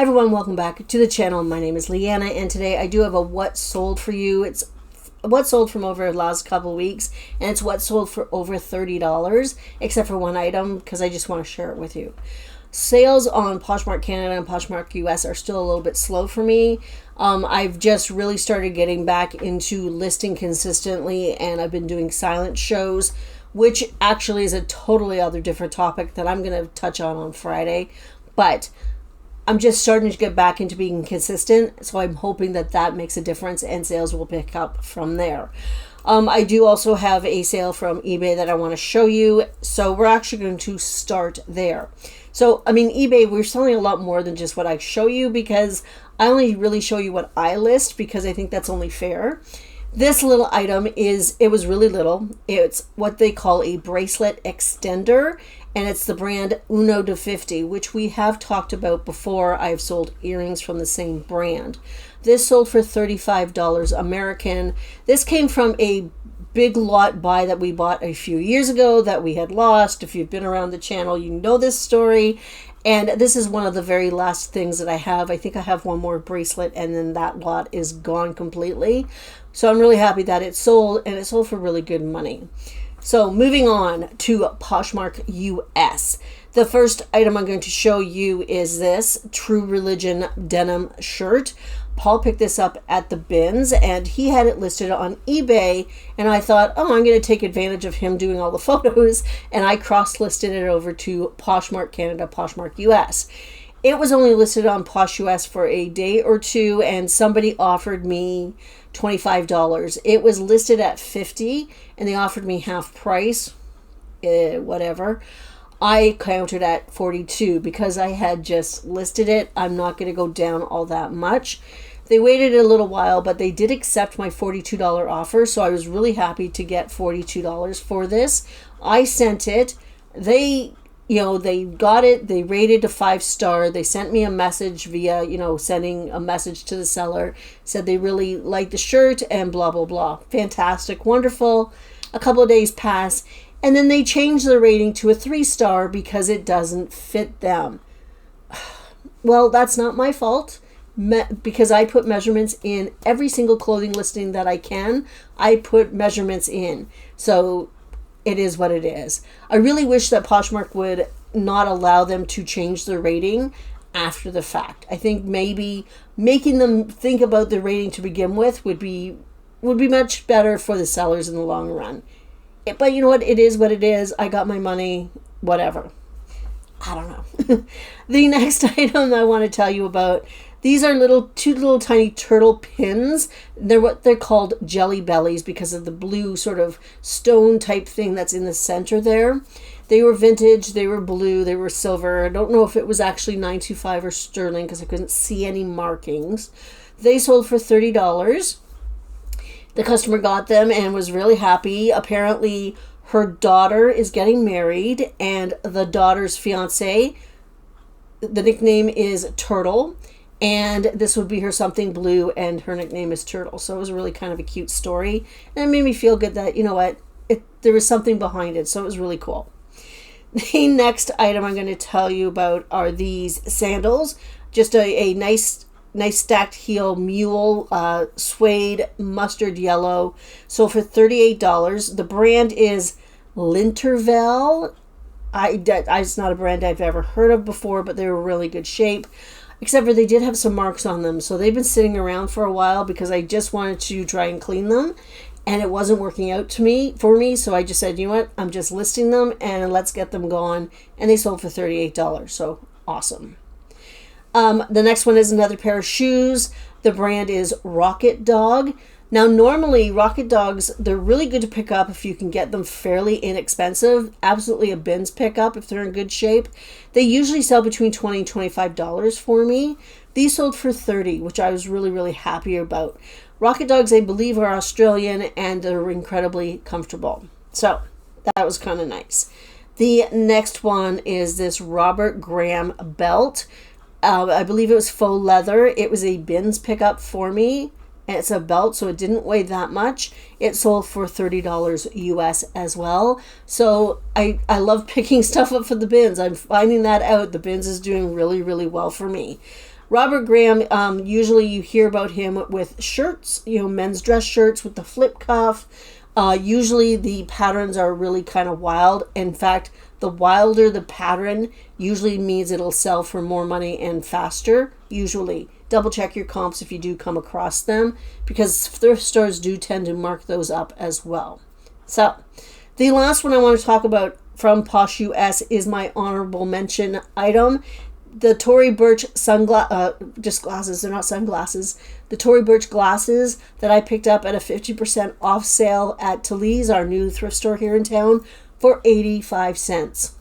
Everyone, welcome back to the channel. My name is Leanna, and today I do have a what sold for you. It's what sold from over the last couple of weeks, and it's what sold for over $30, except for one item, because I just want to share it with you. Sales on Poshmark Canada and Poshmark US are still a little bit slow for me. I've just really started getting back into listing consistently, and I've been doing silent shows, which actually is a totally other different topic that I'm going to touch on Friday. But I'm just starting to get back into being consistent, so I'm hoping that that makes a difference and sales will pick up from there. I do also have a sale from eBay that I want to show you, so we're actually going to start there. So, eBay, we're selling a lot more than just what I show you, because I only really show you what I list, because I think that's only fair. This little item it was really little. It's what they call a bracelet extender, and it's the brand Uno de 50, which we have talked about before. I've sold earrings from the same brand. This sold for $35 American. This came from a big lot buy that we bought a few years ago that we had lost. If you've been around the channel, you know this story. And this is one of the very last things that I have. I think I have one more bracelet, and then that lot is gone completely. So I'm really happy that it sold, and it sold for really good money. So moving on to Poshmark US. The first item I'm going to show you is this True Religion denim shirt. Paul picked this up at the bins, and he had it listed on eBay, and I thought, I'm going to take advantage of him doing all the photos, and I cross-listed it over to Poshmark Canada, Poshmark US. It was only listed on Posh US for a day or two, and somebody offered me $25. It was listed at $50, and they offered me half price, whatever. I countered at $42 because I had just listed it. I'm not going to go down all that much. They waited a little while, but they did accept my $42 offer, so I was really happy to get $42 for this. I sent it. They got it. They rated a 5-star. They sent me a message via, sending a message to the seller. Said they really liked the shirt and blah, blah, blah. Fantastic. Wonderful. A couple of days pass, and then they changed the rating to a 3-star because it doesn't fit them. Well, that's not my fault, because I put measurements in every single clothing listing that I can. I put measurements in. So it is what it is. I really wish that Poshmark would not allow them to change the rating after the fact. I think maybe making them think about the rating to begin with would be much better for the sellers in the long run. But you know what? It is what it is. I got my money, whatever. I don't know. The next item I want to tell you about, these are two little tiny turtle pins. They're what they're called jelly bellies because of the blue sort of stone type thing that's in the center there. They were vintage, they were blue, they were silver. I don't know if it was actually 925 or sterling because I couldn't see any markings. They sold for $30. The customer got them and was really happy. Apparently her daughter is getting married, and the daughter's fiance, the nickname is Turtle, and this would be her something blue, and her nickname is Turtle. So it was really kind of a cute story, and it made me feel good that, there was something behind it. So it was really cool. The next item I'm going to tell you about are these sandals. Just a nice stacked heel mule suede mustard yellow. So for $38. The brand is Lintervel. It's not a brand I've ever heard of before, but they were really good shape. Except for they did have some marks on them. So they've been sitting around for a while because I just wanted to try and clean them. And it wasn't working out for me. So I just said, you know what? I'm just listing them and let's get them gone. And they sold for $38. So awesome. The next one is another pair of shoes. The brand is Rocket Dog. Now, normally Rocket Dogs, they're really good to pick up if you can get them fairly inexpensive. Absolutely a bins pickup if they're in good shape. They usually sell between $20 and $25 for me. These sold for $30, which I was really, really happy about. Rocket Dogs, I believe, are Australian, and they're incredibly comfortable. So that was kind of nice. The next one is this Robert Graham belt. I believe it was faux leather. It was a bins pickup for me. And it's a belt, so it didn't weigh that much. It sold for $30 US as well. So I love picking stuff up for the bins. I'm finding that out. The bins is doing really, really well for me. Robert Graham, usually you hear about him with shirts, men's dress shirts with the flip cuff. Usually the patterns are really kind of wild. In fact, the wilder the pattern usually means it'll sell for more money and faster, usually. Double check your comps if you do come across them, because thrift stores do tend to mark those up as well. So, the last one I want to talk about from Posh US is my honorable mention item. The Tory Burch just glasses, they're not sunglasses. The Tory Burch glasses that I picked up at a 50% off sale at Tillys, our new thrift store here in town, for 85 cents.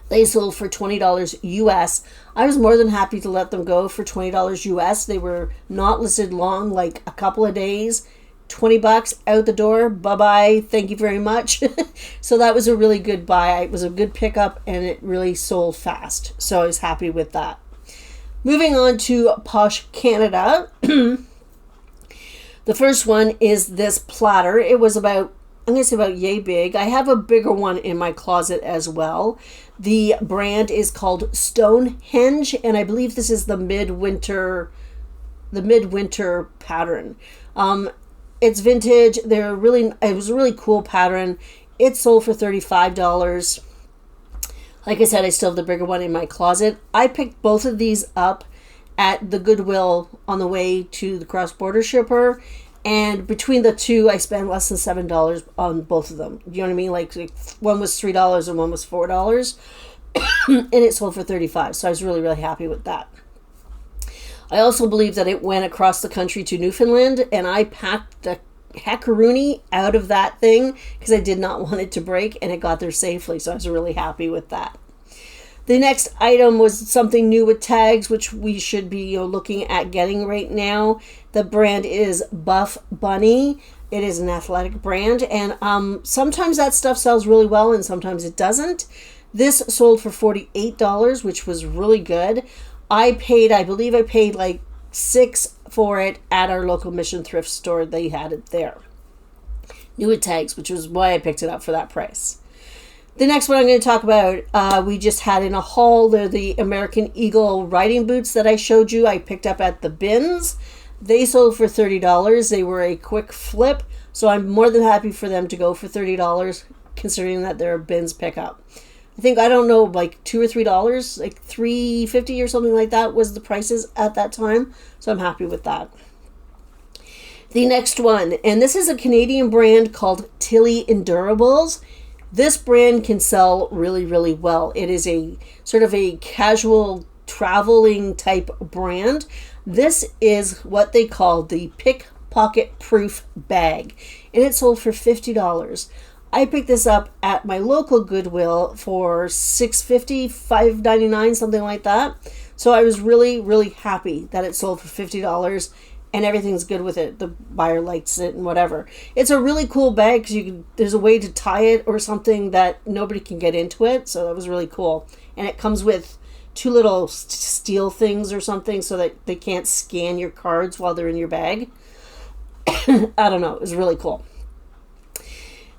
They sold for $20 US. I was more than happy to let them go for $20 US. They were not listed long, like a couple of days. $20 out the door. Bye-bye. Thank you very much. So that was a really good buy. It was a good pickup and it really sold fast. So I was happy with that. Moving on to Posh Canada. The first one is this platter. It was about, I'm going to say about yay big. I have a bigger one in my closet as well. The brand is called Stonehenge, and I believe this is the midwinter pattern. It's vintage. It was a really cool pattern. It sold for $35. Like I said, I still have the bigger one in my closet. I picked both of these up at the Goodwill on the way to the cross-border shipper. And between the two, I spent less than $7 on both of them. You know what I mean? Like one was $3 and one was $4. And it sold for $35. So I was really, really happy with that. I also believe that it went across the country to Newfoundland, and I packed the hackaroonie out of that thing because I did not want it to break, and it got there safely. So I was really happy with that. The next item was something new with tags, which we should be looking at getting right now. The brand is Buff Bunny. It is an athletic brand, and sometimes that stuff sells really well, and sometimes it doesn't. This sold for $48, which was really good. I believe I paid like $6 for it at our local Mission thrift store. They had it there. New with tags, which was why I picked it up for that price. The next one I'm going to talk about, we just had in a haul. They're the American Eagle riding boots that I showed you. I picked up at the bins. They sold for $30. They were a quick flip, so I'm more than happy for them to go for $30, considering that they're a bins pickup. I think, I don't know, like $2 or $3, like $3.50 or something like that was the prices at that time. So I'm happy with that. The next one, and this is a Canadian brand called Tillys Endurables. This brand can sell really, really well. It is a sort of a casual traveling type brand. This is what they call the pickpocket proof bag, and it sold for $50. I picked this up at my local Goodwill for $6.50, $5.99, something like that. So I was really, really happy that it sold for $50 and everything's good with it. The buyer likes it and whatever. It's a really cool bag because there's a way to tie it or something that nobody can get into it. So that was really cool. And it comes with two little steel things or something so that they can't scan your cards while they're in your bag. I don't know. It was really cool.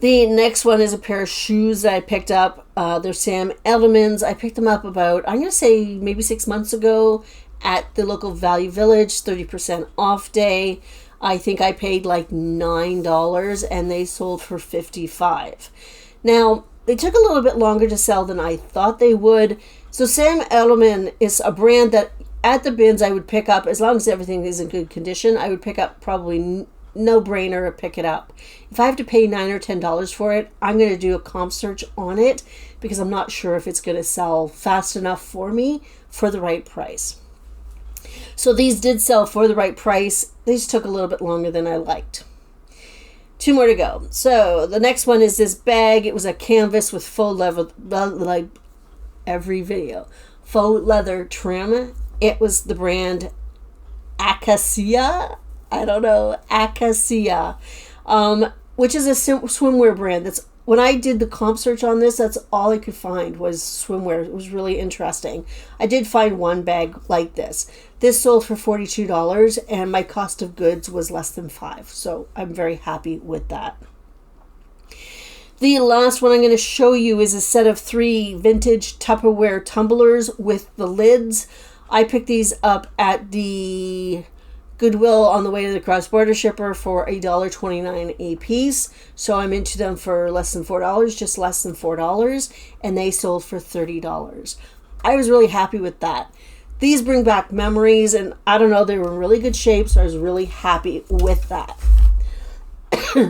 The next one is a pair of shoes that I picked up. They're Sam Edelman's. I picked them up about, I'm going to say maybe 6 months ago at the local Value Village, 30% off day. I think I paid like $9 and they sold for $55. Now, they took a little bit longer to sell than I thought they would. So Sam Edelman is a brand that at the bins I would pick up, as long as everything is in good condition, I would pick up probably no-brainer, pick it up. If I have to pay $9 or $10 for it, I'm going to do a comp search on it because I'm not sure if it's going to sell fast enough for me for the right price. So these did sell for the right price. They just took a little bit longer than I liked. 2 more to go. So the next one is this bag. It was a canvas with faux leather, like every video, faux leather trim. It was the brand Acacia. I don't know, Acacia, which is a swimwear brand. That's when I did the comp search on this, that's all I could find was swimwear. It was really interesting. I did find one bag like this. This sold for $42 and my cost of goods was less than $5. So I'm very happy with that. The last one I'm going to show you is a set of 3 vintage Tupperware tumblers with the lids. I picked these up at the Goodwill on the way to the cross-border shipper for $1.29 a piece. So I'm into them for less than $4, just less than $4, and they sold for $30. I was really happy with that. These bring back memories, and I don't know, they were in really good shape, so I was really happy with that.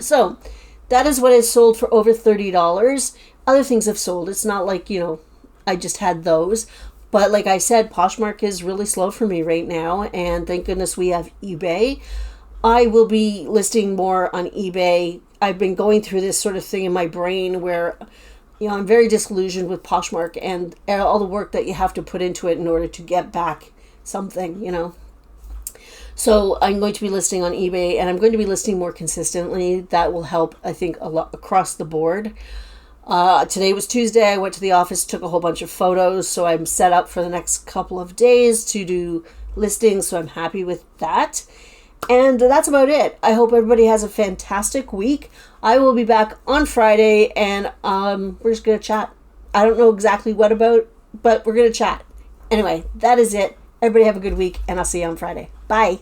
So that is what is sold for over $30. Other things have sold. It's not like, I just had those. But like I said, Poshmark is really slow for me right now, and thank goodness we have eBay. I will be listing more on eBay. I've been going through this sort of thing in my brain where, I'm very disillusioned with Poshmark and all the work that you have to put into it in order to get back something. So I'm going to be listing on eBay, and I'm going to be listing more consistently. That will help, I think, a lot across the board. Today was Tuesday. I went to the office, took a whole bunch of photos, so I'm set up for the next couple of days to do listings, so I'm happy with that. And that's about it. I hope everybody has a fantastic week. I will be back on Friday, and we're just going to chat. I don't know exactly what about, but we're going to chat. Anyway, that is it. Everybody have a good week, and I'll see you on Friday. Bye.